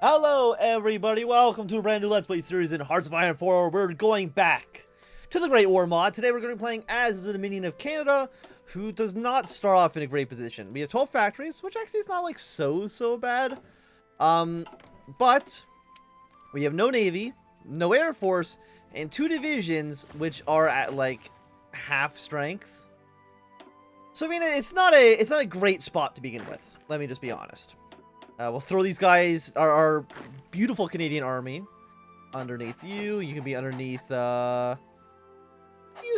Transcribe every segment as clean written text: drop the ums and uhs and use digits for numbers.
Hello everybody, welcome to a brand new Let's Play series in Hearts of Iron 4. We're going back to the Great War mod. Today we're going to be playing as the Dominion of Canada, who does not start off in a great position. We have 12 factories, which actually is not like so bad. But we have no navy, no air force, and 2 divisions which are at like half strength. So I mean, it's not a great spot to begin with. Let me just be honest. We'll throw these guys, our beautiful Canadian army, underneath you. You can be underneath, you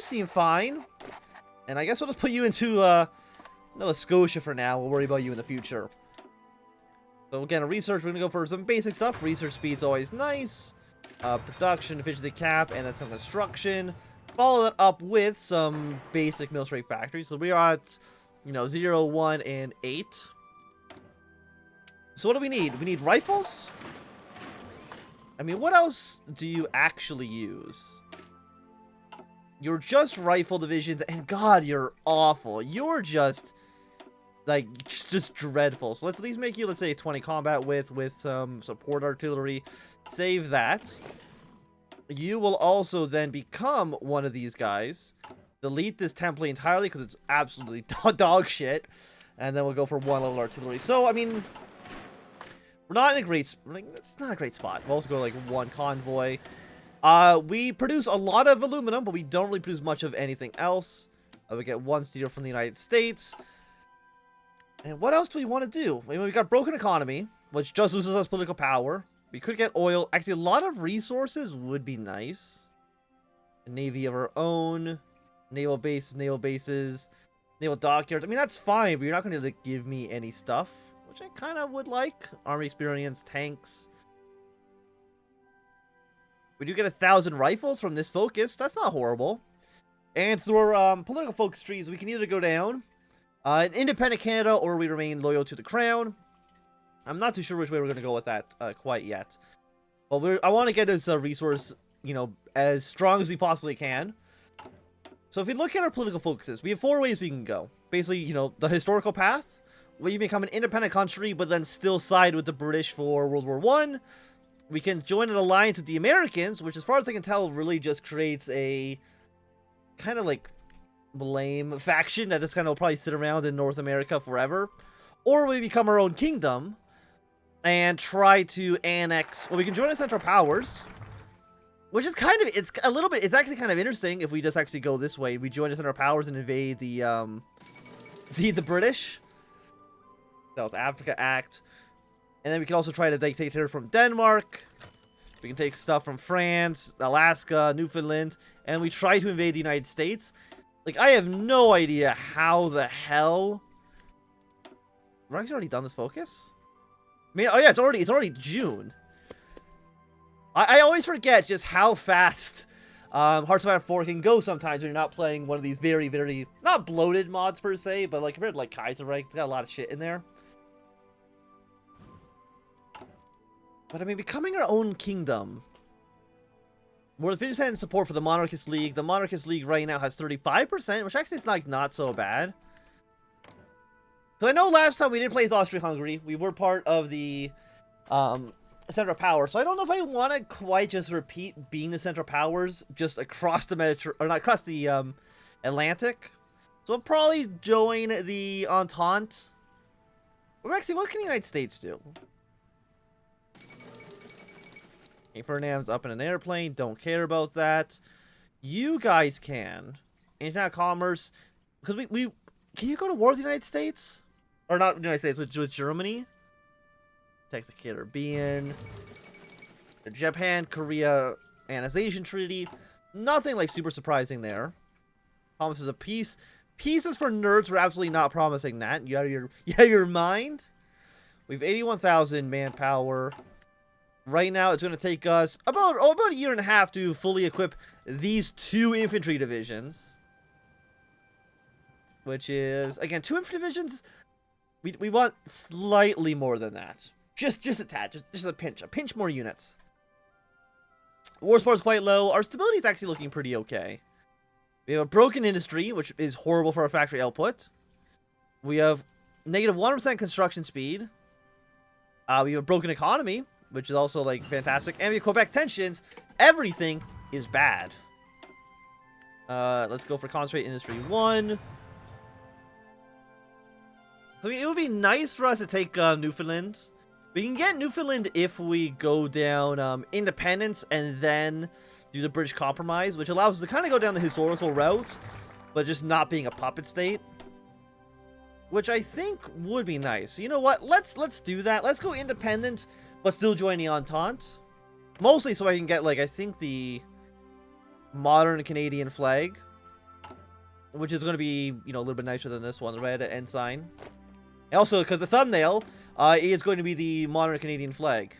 seem fine. And I guess we'll just put you into, Nova Scotia for now. We'll worry about you in the future. So again, research, we're going to go for some basic stuff. Research speed's always nice. Production, efficiency cap, and then some construction. Follow that up with some basic military factories. So we are at, 0, 1, and 8. So what do we need? We need rifles? I mean, what else do you actually use? You're just rifle divisions, and God, you're awful. You're just, like, just dreadful. So let's at least make you, let's say, 20 combat with some support artillery. Save that. You will also then become one of these guys. Delete this template entirely because it's absolutely dog shit. And then we'll go for 1 level artillery. So, I mean, we're not in a great, it's not a great spot. We'll also go like 1 convoy. We produce a lot of aluminum, but we don't really produce much of anything else. We get 1 steel from the United States. And what else do we want to do? I mean, we've got broken economy, which just loses us political power. We could get oil. Actually, a lot of resources would be nice. A navy of our own. Naval bases, naval dockyards. I mean, that's fine, but you're not going to give me any stuff, which I kind of would like. Army experience, tanks. We do get 1,000 rifles from this focus. That's not horrible. And through our political focus trees, we can either go down an independent Canada, or we remain loyal to the crown. I'm not too sure which way we're going to go with that quite yet. But I want to get this resource, as strong as we possibly can. So if we look at our political focuses, we have 4 ways we can go. Basically, the historical path, where you become an independent country, but then still side with the British for World War I. We can join an alliance with the Americans, which as far as I can tell, really just creates a kind of like lame faction that just kind of will probably sit around in North America forever. Or we become our own kingdom and try to annex, well, we can join the Central Powers, which is kind of, it's actually kind of interesting if we just actually go this way. We join the Central Powers and invade the British. South Africa Act. And then we can also try to take territory from Denmark. We can take stuff from France, Alaska, Newfoundland, and we try to invade the United States. Like, I have no idea how the hell. We're actually already done this focus? I mean, oh yeah, it's already June. I always forget just how fast Hearts of Iron 4 can go sometimes when you're not playing one of these very, not bloated mods per se, but like compared to like Kaiserreich, it's got a lot of shit in there. But I mean, becoming our own kingdom. We're 50% support for the Monarchist League. The Monarchist League right now has 35%, which actually is like not so bad. So I know last time we didn't play as Austria-Hungary. We were part of the Central Power. So I don't know if I want to quite just repeat being the Central Powers just across the Mediterranean, or not across the Atlantic. So I'll probably join the Entente. Or actually, what can the United States do? King Ferdinand's up in an airplane. Don't care about that. You guys can. International commerce. Because we can you go to war with the United States? Or not the United States, with Germany? Take the Caribbean. The Japan, Korea, Annexation Treaty. Nothing like super surprising there. Promises of peace. Pieces for nerds. We're absolutely not promising that. You out of your mind? We have 81,000 manpower. Right now, it's going to take us about a year and a half to fully equip these 2 infantry divisions. Which is, again, 2 infantry divisions. We want slightly more than that. Just a tad. Just a pinch more units. War support is quite low. Our stability is actually looking pretty okay. We have a broken industry, which is horrible for our factory output. We have negative 1% construction speed. We have a broken economy, which is also, like, fantastic. And we have Quebec tensions. Everything is bad. Let's go for Concentrate Industry 1. So, I mean, it would be nice for us to take Newfoundland. We can get Newfoundland if we go down independence and then do the British Compromise, which allows us to kind of go down the historical route, but just not being a puppet state, which I think would be nice. You know what? Let's do that. Let's go independent, but still join the Entente. Mostly so I can get, like, I think the modern Canadian flag, which is going to be, you know, a little bit nicer than this one, the red ensign. And also, because the thumbnail is going to be the modern Canadian flag.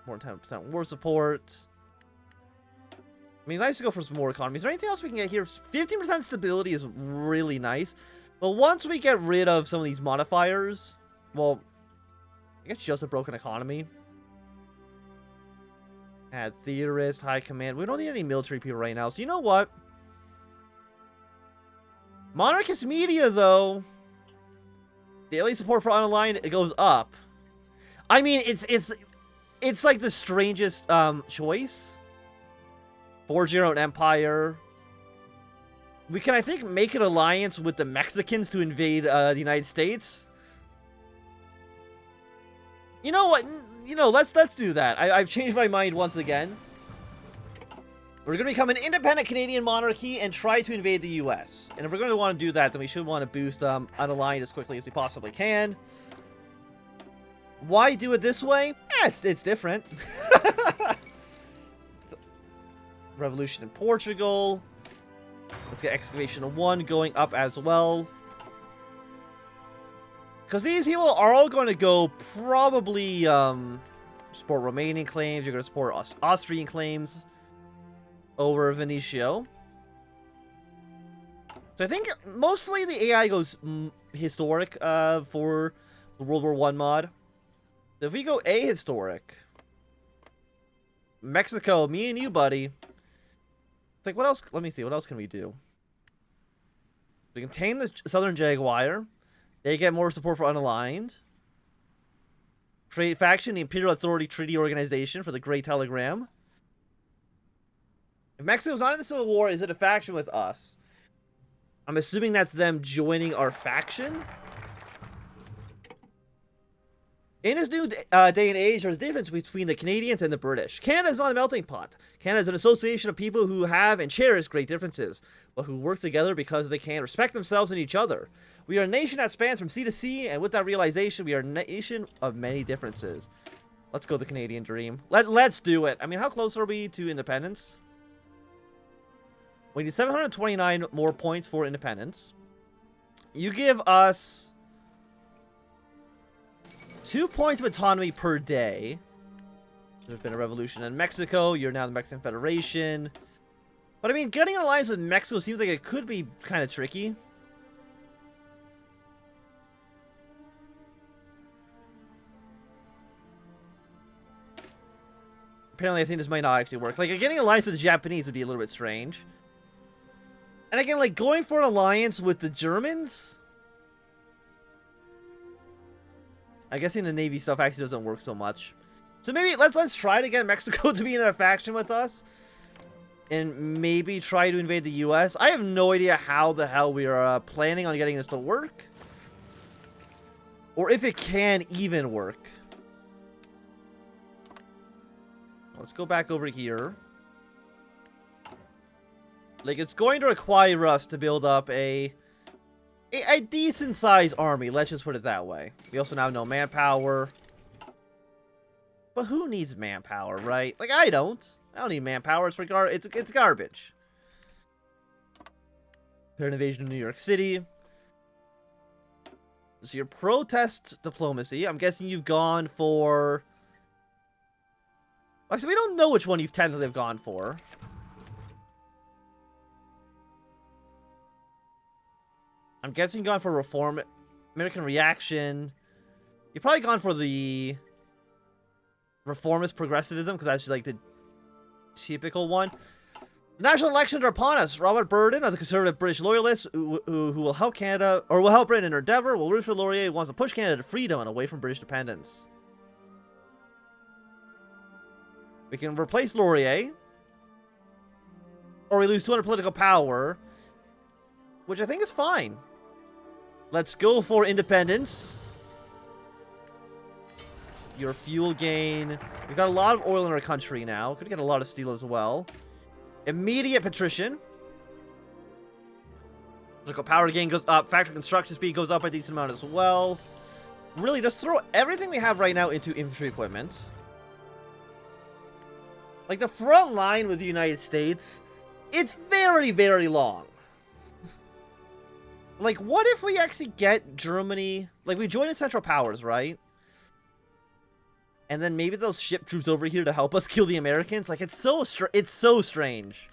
More than 10% war support. I mean, nice to go for some more economy. Is there anything else we can get here? 15% stability is really nice. But once we get rid of some of these modifiers, well, I guess just a broken economy. Add theorist, high command. We don't need any military people right now. So you know what? Monarchist media, though. Daily support for unaligned, it goes up. I mean, it's like the strangest choice. Forge your own empire. We can, I think, make an alliance with the Mexicans to invade the United States. You know what? You know, let's do that. I've changed my mind once again. We're going to become an independent Canadian monarchy and try to invade the U.S. And if we're going to want to do that, then we should want to boost unaligned as quickly as we possibly can. Why do it this way? It's different. Revolution in Portugal. Let's get Excavation of 1 going up as well. Because these people are all going to go probably support Romanian claims. You're going to support Austrian claims over Venetia. So I think mostly the AI goes historic for the World War I mod. So if we go ahistoric, Mexico, me and you, buddy. It's like, what else? Let me see. What else can we do? We can tame the Southern Jaguar. They get more support for unaligned. Create faction, the Imperial Authority Treaty Organization for the Great Telegram. If Mexico's not in a civil war, is it a faction with us? I'm assuming that's them joining our faction. In this new day and age, there's a difference between the Canadians and the British. Canada is not a melting pot. Canada is an association of people who have and cherish great differences, but who work together because they can respect themselves and each other. We are a nation that spans from sea to sea, and with that realization, we are a nation of many differences. Let's go the Canadian dream. Let's do it. I mean, how close are we to independence? We need 729 more points for independence. You give us 2 points of autonomy per day. There's been a revolution in Mexico. You're now the Mexican Federation. But I mean, getting an alliance with Mexico seems like it could be kind of tricky. Apparently, I think this might not actually work. Like, getting an alliance with the Japanese would be a little bit strange. And again, like, going for an alliance with the Germans? I guess in the Navy stuff actually doesn't work so much. So maybe let's try to get Mexico to be in a faction with us. And maybe try to invade the US. I have no idea how the hell we are planning on getting this to work. Or if it can even work. Let's go back over here. Like, it's going to require us to build up a decent-sized army. Let's just put it that way. We also now have no manpower. But who needs manpower, right? Like, I don't. I don't need manpower. It's garbage. An invasion of New York City. So your protest diplomacy. I'm guessing you've gone for... Actually, we don't know which one you've tentatively gone for. I'm guessing you've gone for reform, American reaction. You've probably gone for the reformist progressivism, because that's like the typical one. The national elections are upon us. Robert Burden, of the conservative British loyalists, who will help Canada, or will help Britain in her endeavor, will root for Laurier, who wants to push Canada to freedom and away from British dependence. We can replace Laurier. Or we lose 200 political power. Which I think is fine. Let's go for independence. Your fuel gain. We've got a lot of oil in our country now. Could get a lot of steel as well. Immediate patrician. Political power gain goes up. Factory construction speed goes up a decent amount as well. Really, just throw everything we have right now into infantry equipment. Like, the front line with the United States, it's very, very long. Like, what if we actually get Germany... Like, we join in Central Powers, right? And then maybe they'll ship troops over here to help us kill the Americans? Like, it's so strange.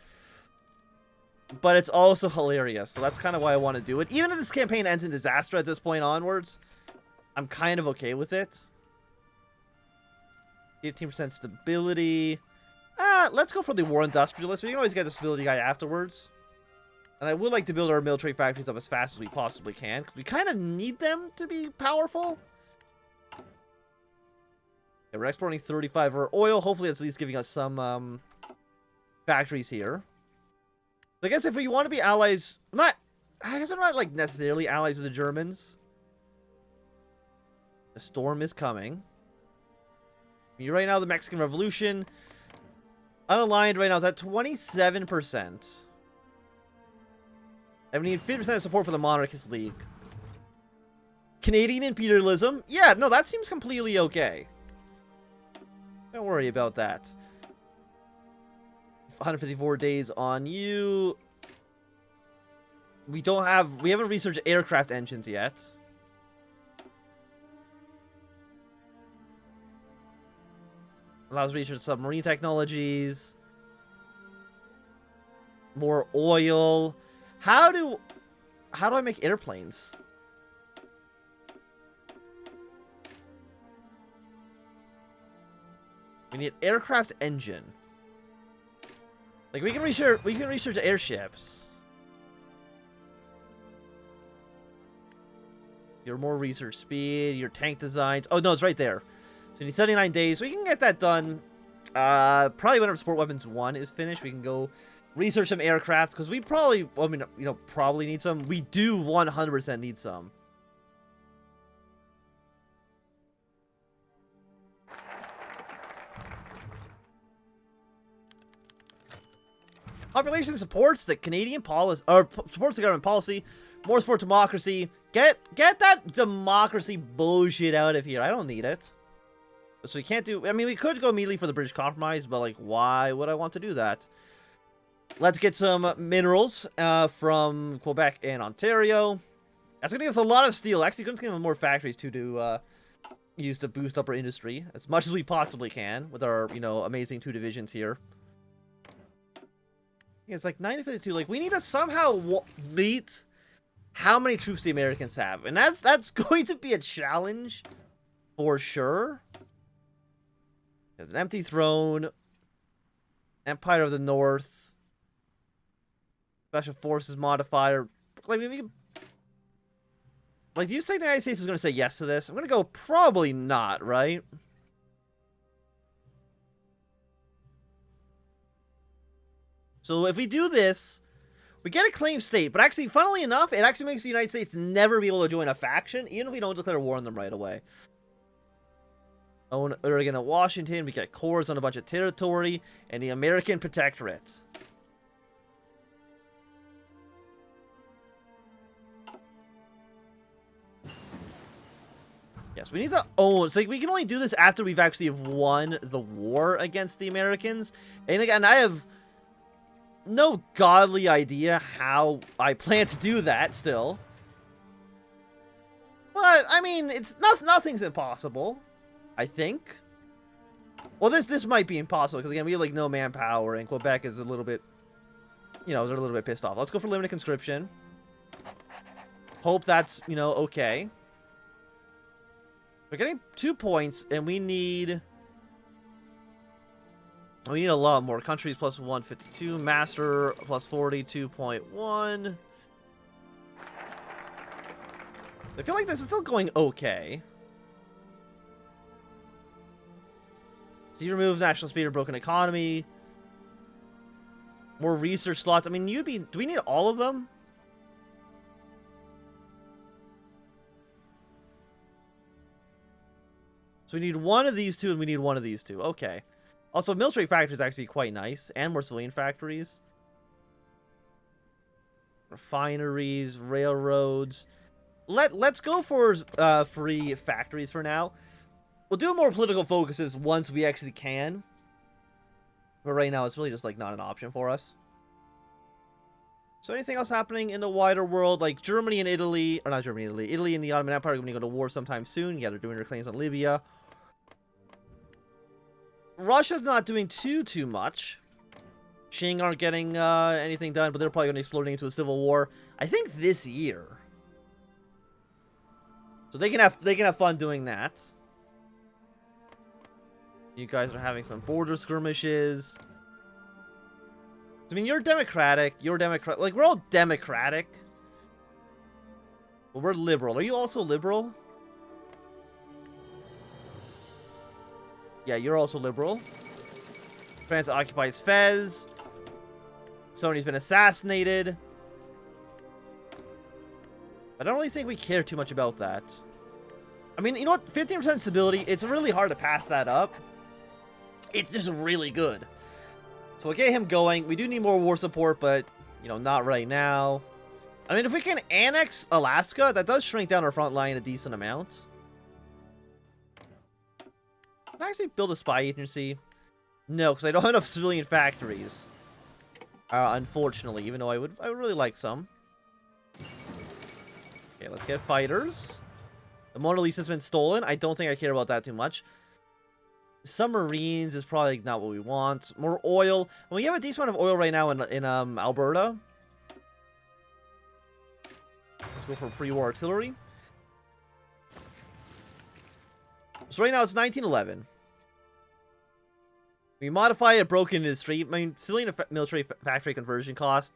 But it's also hilarious, so that's kind of why I want to do it. Even if this campaign ends in disaster at this point onwards, I'm kind of okay with it. 15% stability. Let's go for the war industrialist. We can always get the stability guy afterwards. And I would like to build our military factories up as fast as we possibly can, because we kind of need them to be powerful. Okay, we're exporting 35 of our oil. Hopefully that's at least giving us some factories here. I guess if we want to be allies... I guess we're not, like, necessarily allies with the Germans. The storm is coming. Right now, the Mexican Revolution... Unaligned right now is at 27%. And we need 50% of support for the Monarchist League. Canadian imperialism? Yeah, no, that seems completely okay. Don't worry about that. 154 days on you. We haven't researched aircraft engines yet. Allows research submarine technologies. More oil. How do I make airplanes? We need aircraft engine. Like, we can research airships. Your more research speed, your tank designs. Oh no, it's right there. So you need 79 days. We can get that done. Probably whenever Support Weapons 1 is finished, we can go research some aircrafts, because we probably, I mean, you know, probably need some. We do 100% need some. Population supports the Canadian policy, or supports the government policy. More support democracy. Get that democracy bullshit out of here. I don't need it. So we can't do... I mean, we could go immediately for the British Compromise, but, like, why would I want to do that? Let's get some minerals from Quebec and Ontario. That's going to give us a lot of steel. Actually, going to give us more factories, too, to use to boost up our industry as much as we possibly can with our, you know, amazing 2 divisions here. It's like 952. Like, we need to somehow meet how many troops the Americans have. And that's going to be a challenge for sure. There's an empty throne. Empire of the North. Special Forces modifier. Like, maybe... Like, do you think the United States is going to say yes to this? I'm going to go probably not, right? So if we do this, we get a claim state. But actually, funnily enough, it actually makes the United States never be able to join a faction, even if we don't declare war on them right away. Own Oregon and Washington. We get cores on a bunch of territory. And the American Protectorate. Yes, we need to own. So, like, we can only do this after we've actually won the war against the Americans. And again, I have no godly idea how I plan to do that still. But, I mean, it's nothing's impossible, I think. Well, this might be impossible, because again, we have, like, no manpower, and Quebec is a little bit, you know, they're a little bit pissed off. Let's go for limited conscription. Hope that's, you know, okay. We're getting 2 points, and we need a lot more. Countries plus 152. Master plus 42.1. I feel like this is still going okay. So you remove national speed or broken economy. More research slots. I mean, do we need all of them? So we need one of these two, and we need one of these two. Okay. Also, military factories actually quite nice, and more civilian factories. Refineries, railroads. Let's go for free factories for now. We'll do more political focuses once we actually can. But right now, it's really just like not an option for us. So anything else happening in the wider world, like Germany and Italy, or not Germany and Italy, Italy and the Ottoman Empire are going to go to war sometime soon. Yeah, they're doing their claims on Libya. Russia's not doing too much. Qing aren't getting anything done, but they're probably going to explode into a civil war. I think this year. So they can have fun doing that. You guys are having some border skirmishes. I mean, you're democratic. You're democratic. Like, we're all democratic. But we're liberal. Are you also liberal? Yeah, you're also liberal. France occupies Fez. Sony's been assassinated. I don't really think we care too much about that. I mean, you know what? 15% stability, it's really hard to pass that up. It's just really good. So we'll get him going. We do need more war support, but, you know, not right now. I mean, if we can annex Alaska, that does shrink down our front line a decent amount. Can I actually build a spy agency? No, because I don't have enough civilian factories. Unfortunately, even though I would really like some. Okay, let's get fighters. The Mona Lisa's been stolen. I don't think I care about that too much. Submarines is probably not what we want. More oil. Well, we have a decent amount of oil right now in Alberta. Let's go for pre-war artillery. So right now it's 1911. We modify a broken industry. I mean, civilian military factory conversion cost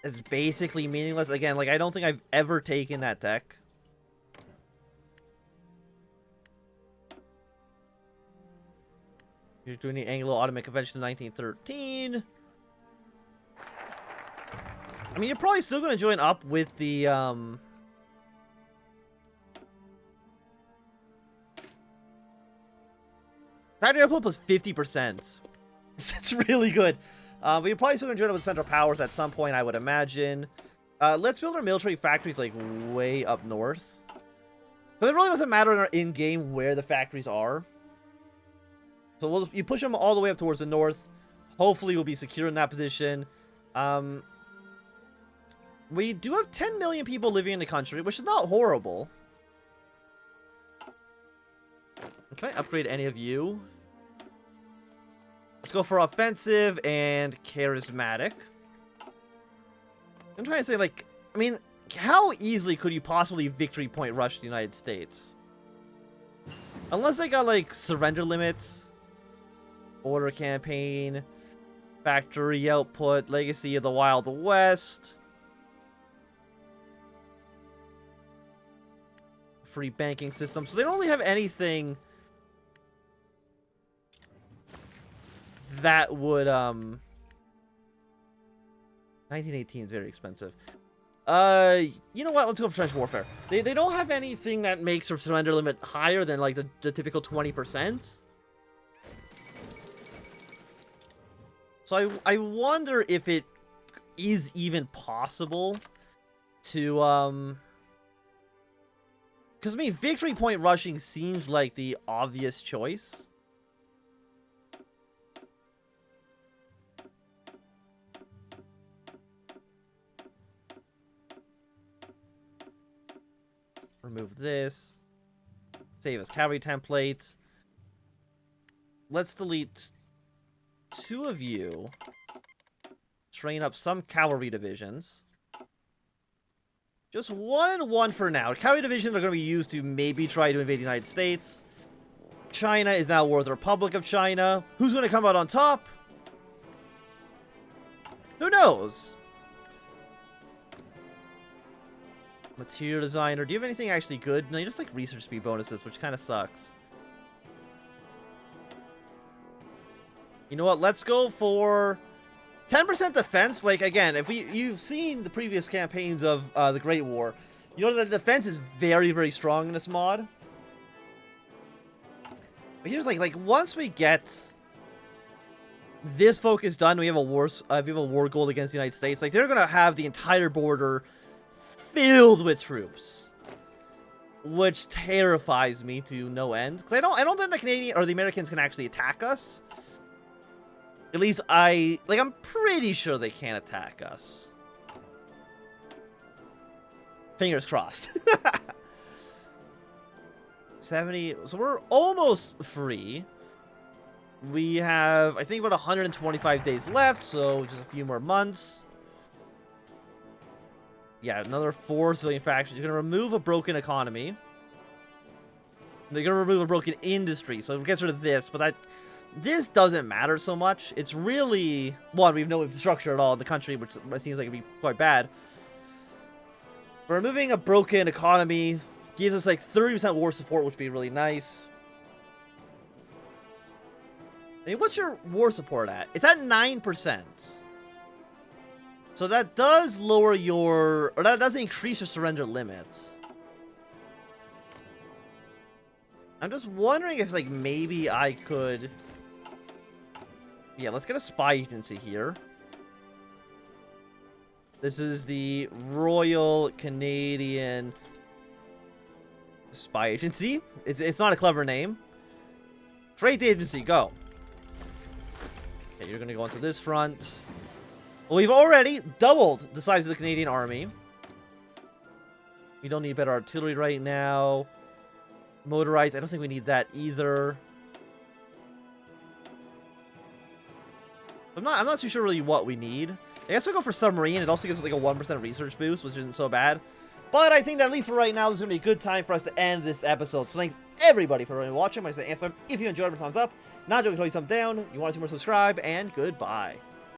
is basically meaningless. Again, like, I don't think I've ever taken that tech. You're doing the Anglo-Ottoman Convention in 1913. I mean, you're probably still going to join up with the, Factory output was 50%. That's really good. But you're probably still going to join up with Central Powers at some point, I would imagine. Let's build our military factories, like, way up north. So it really doesn't matter in our in-game where the factories are. So you push them all the way up towards the north. Hopefully we'll be secure in that position. We do have 10 million people living in the country, which is not horrible. Can I upgrade any of you? Let's go for offensive and charismatic. I'm trying to say, like, I mean, how easily could you possibly victory point rush the United States? Unless they got, like, surrender limits. Order campaign. Factory output. Legacy of the Wild West. Free banking system. So they don't really have anything that would, 1918 is very expensive. You know what? Let's go for trench warfare. They don't have anything that makes their surrender limit higher than, like, the typical 20%. So I wonder if it is even possible to, because, I mean, victory point rushing seems like the obvious choice. Remove this. Save as cavalry templates. Let's delete 2 of you. Train up some cavalry divisions. Just 1 and 1 for now. Cavalry divisions are going to be used to maybe try to invade the United States. China is now war with the Republic of China. Who's going to come out on top? Who knows? Material designer. Do you have anything actually good? No, you just like research speed bonuses, which kind of sucks. You know what? Let's go for 10% defense. Like, again, if you've seen the previous campaigns of the Great War, you know that the defense is very, very strong in this mod. But here's like once we get this focus done, we have a war goal against the United States. Like, they're gonna have the entire border filled with troops, which terrifies me to no end. Because I don't think the Canadian or the Americans can actually attack us. At least I'm pretty sure they can't attack us. Fingers crossed. 70. So we're almost free. We have, I think, about 125 days left, so just a few more months. Yeah, another 4 civilian factions. You're going to remove a broken economy. They're going to remove a broken industry, so it gets rid of this, but this doesn't matter so much. It's really, one, we have no infrastructure at all in the country, which seems like it'd be quite bad. But removing a broken economy gives us like 30% war support, which would be really nice. I mean, what's your war support at? It's at 9%. So that does lower your, or that does increase your surrender limit. I'm just wondering if, like, maybe I could... Yeah, let's get a spy agency here. This is the Royal Canadian Spy Agency. It's not a clever name. Trade agency, go. Okay, you're gonna go onto this front. Well, we've already doubled the size of the Canadian army. We don't need better artillery right now. Motorized, I don't think we need that either. I'm not too sure really what we need. I guess we'll go for submarine. It also gives like a 1% research boost, which isn't so bad. But I think that at least for right now, this is going to be a good time for us to end this episode. So thanks everybody for watching. My name is Anthem. If you enjoyed, thumbs up. Not joking, tell you thumbs down. You want to see more, subscribe, and goodbye.